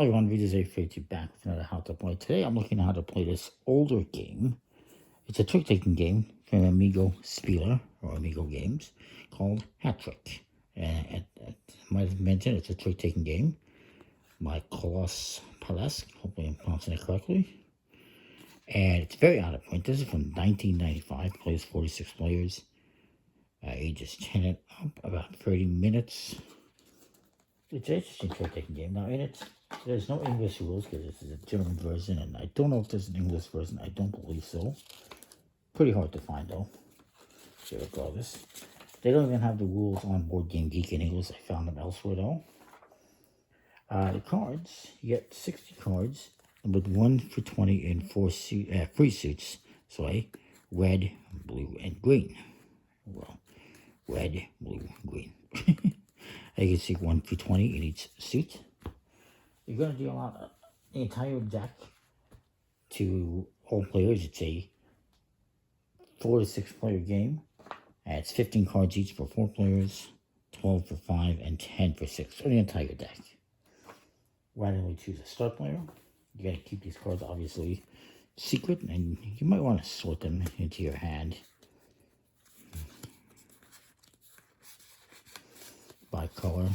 Hello everyone, Videos A52 back with another How to Play. Today I'm looking at how to play this older game. It's a trick-taking game from amigo.games or amigo.games called Hattrick. And I might have mentioned it's a trick-taking game by Carlos Palace, hopefully I'm pronouncing it correctly. And it's very out of print. This is from 1995, plays 46 players, ages 10 and up, about 30 minutes. It's an interesting trick-taking game. Now, in it, there's no English rules because this is a German version, and I don't know if there's an English version. I don't believe so. Pretty hard to find, though. Regardless, they don't even have the rules on Board Game Geek in English. I found them elsewhere, though. The cards, you get 60 cards, with 1 for 20 and 4 free suits. Sorry, red, blue, and green. Well, red, blue, green. You can see 1 for 20 in each suit. You're going to deal out the entire deck to all players. It's a 4 to 6 player game. And it's 15 cards each for 4 players, 12 for 5, and 10 for 6. So the entire deck. Randomly choose a start player. You got to keep these cards obviously secret, and you might want to sort them into your hand by color.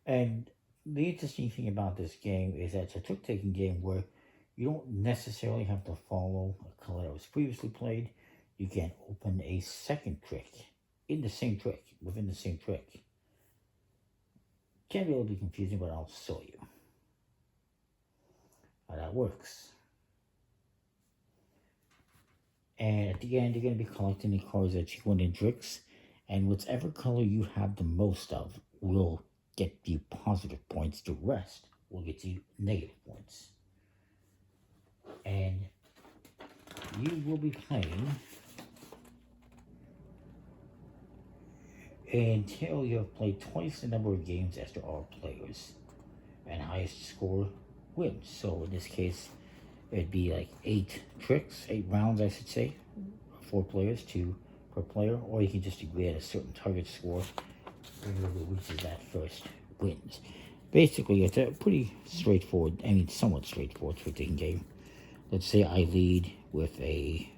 And the interesting thing about this game is that it's a trick-taking game where you don't necessarily have to follow a color that was previously played. You can open a second trick in the same trick, within the same trick. Can be a little bit confusing, but I'll show you how that works. And at the end, you're going to be collecting the cards that you win in tricks. And whichever color you have the most of will get you positive points. The rest will get you negative points. And you will be playing until you have played twice the number of games as there are players. And highest score wins. So in this case, it'd be like 8 rounds, I should say. 4 players, 2 per player. Or you can just agree at a certain target score. And whoever reaches that first wins. Basically, it's a pretty straightforward, somewhat straightforward trick-taking game. Let's say I lead with a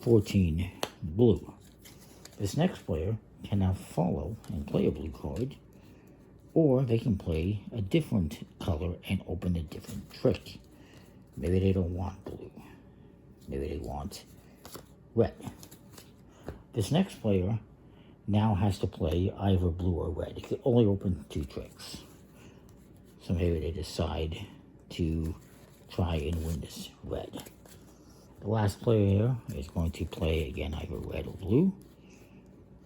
14 blue. This next player can now follow and play a blue card. Or they can play a different color and open a different trick. Maybe they don't want blue. Maybe they want red. This next player now has to play either blue or red. It can only open 2 tricks. So maybe they decide to try and win this red. The last player here is going to play again either red or blue.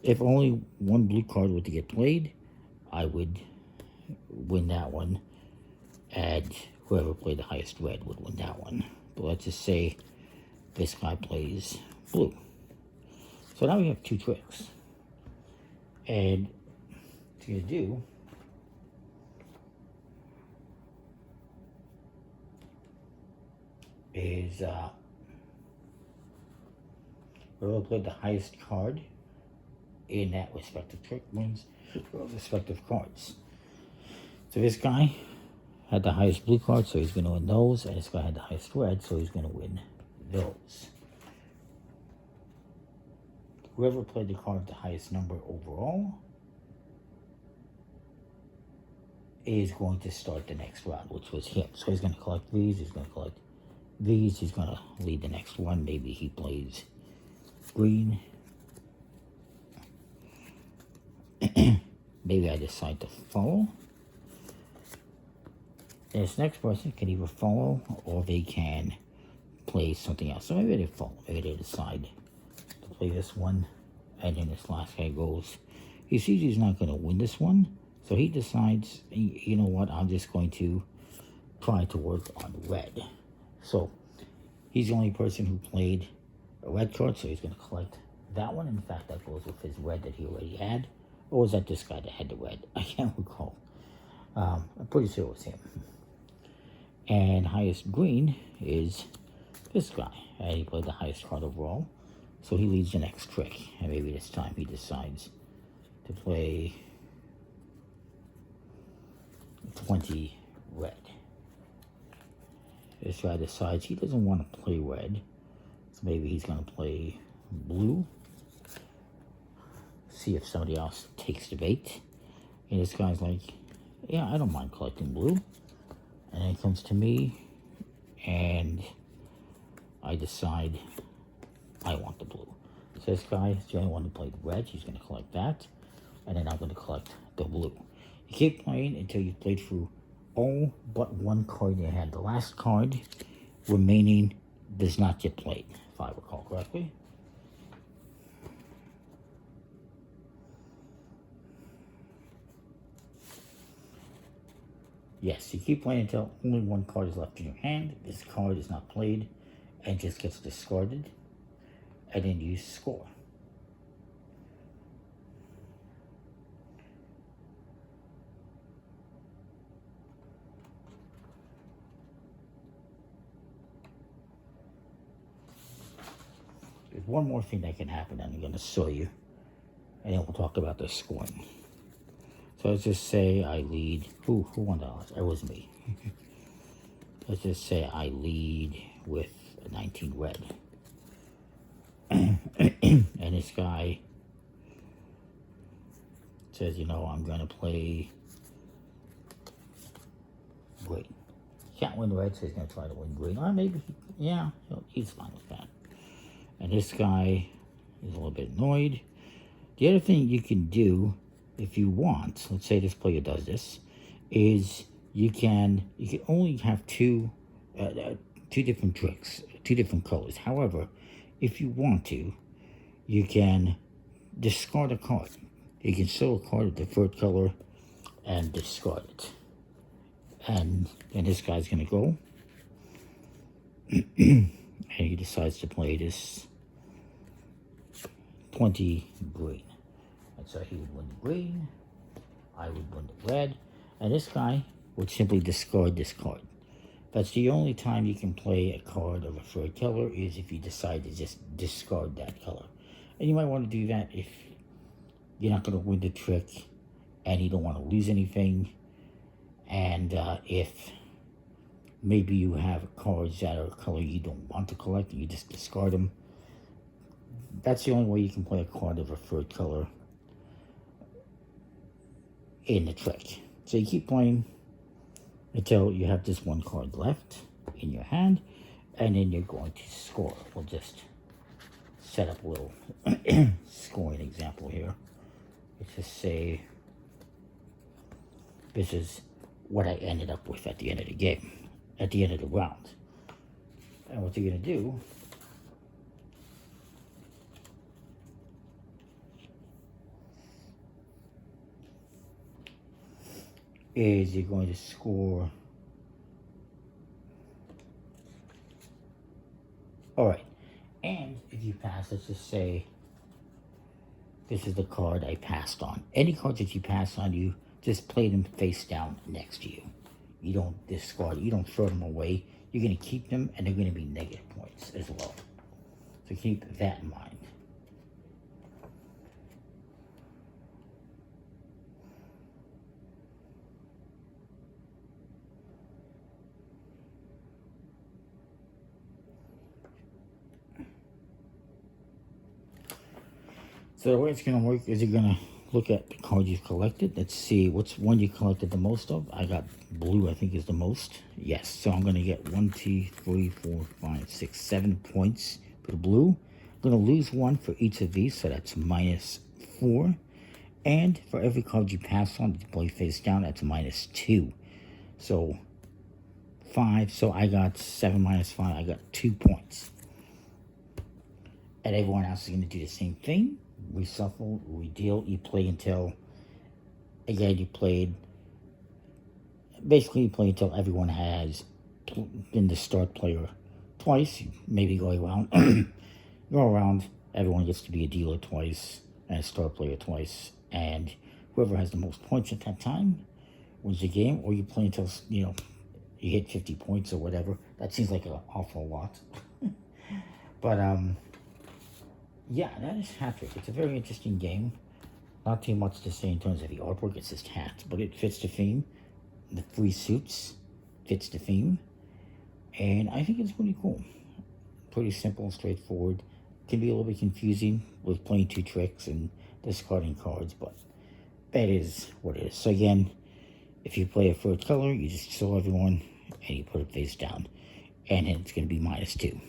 If only one blue card were to get played, I would win that one, and whoever played the highest red would win that one. But let's just say this guy plays blue. So now we have 2 tricks. And what you're going to do is whoever played the highest card in that respective trick wins respective cards. So this guy had the highest blue card, so he's going to win those, and this guy had the highest red, so he's going to win those. Whoever played the card with the highest number overall is going to start the next round, which was him. So he's going to collect these, he's going to collect these, he's going to lead the next one. Maybe he plays green. Maybe I decide to follow. This next person can either follow or they can play something else. So maybe they follow. Maybe they decide to play this one. And then this last guy goes. He sees he's not going to win this one. So he decides, you know what, I'm just going to try to work on red. So he's the only person who played a red card. So he's going to collect that one. In fact, that goes with his red that he already had. Or was that this guy that had the red? I can't recall. I'm pretty sure it was him. And highest green is this guy. And he played the highest card overall. So he leads the next trick. And maybe this time he decides to play 20 red. This guy decides he doesn't want to play red, so maybe he's going to play blue. See if somebody else takes the bait. And this guy's like, yeah, I don't mind collecting blue. And then it comes to me, and I decide I want the blue. So this guy is the only one who played red. He's going to collect that. And then I'm going to collect the blue. You keep playing until you've played through all but one card you had. The last card remaining does not get played, if I recall correctly. Yes, you keep playing until only one card is left in your hand. This card is not played and just gets discarded. And then you score. There's one more thing that can happen, and I'm going to show you. And then we'll talk about the scoring. So let's just say I lead. Who won that? It was me. Let's just say I lead with a 19 red. And this guy says, you know, I'm going to play green. Can't win red, so he's going to try to win green. Or maybe, yeah, he's fine with that. And this guy is a little bit annoyed. The other thing you can do, if you want, let's say this player does this, is you can only have two different tricks, two different colors. However, if you want to, you can discard a card. You can show a card of the third color and discard it. And then this guy's going to go. And he decides to play this 20 green. And so he would win the green, I would win the red, and this guy would simply discard this card. That's the only time you can play a card of a third color, is if you decide to just discard that color. And you might want to do that if you're not going to win the trick and you don't want to lose anything, and if maybe you have cards that are a color you don't want to collect and you just discard them. That's the only way you can play a card of a third color in the trick. So you keep playing until you have just one card left in your hand, and then you're going to score. We'll just set up a little scoring example here. Let's just say this is what I ended up with at the end of the game, at the end of the round. And what you're going to do is you're going to score. All right, and if you pass, let's just say this is the card I passed on. Any cards that you pass on, you just play them face down next to you. You don't discard, you don't throw them away. You're going to keep them, and they're going to be negative points as well. So keep that in mind. So the way it's going to work is you're going to look at the cards you've collected. Let's see which one you collected the most of. I got blue, I think, is the most. Yes, so I'm going to get 1, 2, 3, 4, 5, 6, 7 points for the blue. I'm going to lose 1 for each of these, so that's -4. And for every card you pass on, you play face down, that's -2. So 5, so I got 7 minus 5, I got 2 points. And everyone else is going to do the same thing. Reshuffle, redeal, you play until, again, you played, basically you play until everyone has been the start player twice, maybe go around, everyone gets to be a dealer twice, and a start player twice, and whoever has the most points at that time wins the game, or you play until, you know, you hit 50 points or whatever. That seems like an awful lot. But, yeah, that is Hattrick. It's a very interesting game. Not too much to say in terms of the artwork. It's just hats, but it fits the theme. the free suits fits the theme, and I think it's pretty cool. Pretty simple, straightforward. Can be a little bit confusing with playing 2 tricks and discarding cards, but that is what it is. So again, if you play a third color, you just show everyone and you put it face down, and it's going to be -2.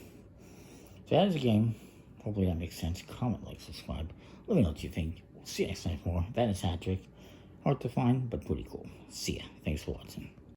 So that is a game. Hopefully that makes sense. Comment, like, subscribe. Let me know what you think. We'll see you next time for more. That is Hattrick. Hard to find, but pretty cool. See ya. Thanks for watching.